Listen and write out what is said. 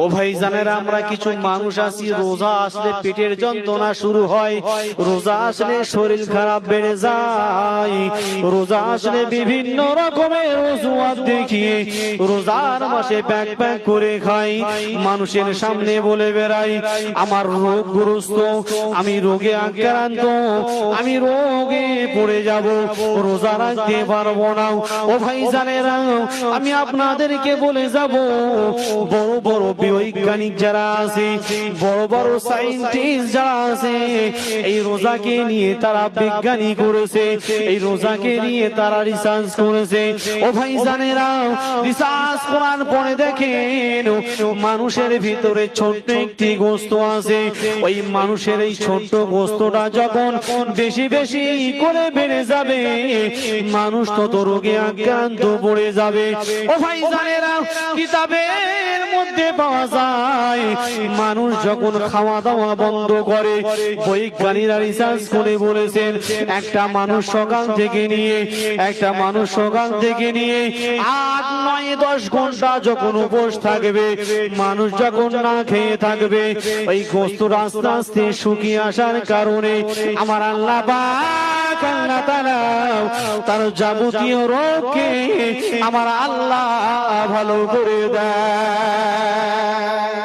ও ভাই জানেরা, আমরা কিছু মানুষ আছি রোজা আসলে পেটের যন্ত্রণা শুরু হয়, রোজা আসলে শরীর খারাপ বেড়ে যায়, রোজা আসলে বিভিন্ন রকমের অজুহাত দেখিয়ে রোজার মাসে প্যাক প্যাক করে খাই, মানুষের সামনে বলে বেড়াই আমার রোগগ্রস্ত, আমি রোগে আক্রান্ত, আমি রোগে পড়ে যাব, রোজা রাখতে পারবো না। ও ভাই জানেরা, আমি আপনাদেরকে বলে যাব, বড় বড় বৈজ্ঞানিক যারা আছে, বড় বড় সায়েন্টিস্ট যারা আছে, এই রোজাকে নিয়ে তারা বিজ্ঞানী করেছে, এই রোজাকে নিয়ে তারা রিসার্চ করেছে। ও ভাই জানেরা, রিসার্চ করার পরে দেখেন মানুষের ভিতরে ছোট্ট একটি গোস্ত আছে, ওই মানুষের এই ছোট্ট গোস্তটা যখন বেশি বেশি করে বেড়ে যাবে, মানুষ তত রোগে আক্রান্ত পড়ে যাবে। ও ভাই জানেরা, কিতাবের মধ্যে পাওয়া যায় মানুষ যখন খাওয়া দাওয়া বন্ধ করে, বৈজ্ঞানিকরা রিসার্চ করে বলেছেন একটা মানুষ সকাল থেকে নিয়ে 8, 9, 10 ঘন্টা যখন উপোস থাকবে, মানুষ যখন না খেয়ে থাকবে, ওই গোস্ত আস্তে আস্তে শুকিয়ে আসার কারণে আমার আল্লাহ পাক আল্লাহ তাআলা তার যাবতীয় রোগকে আমার আল্লাহ ভালো করে দেয়।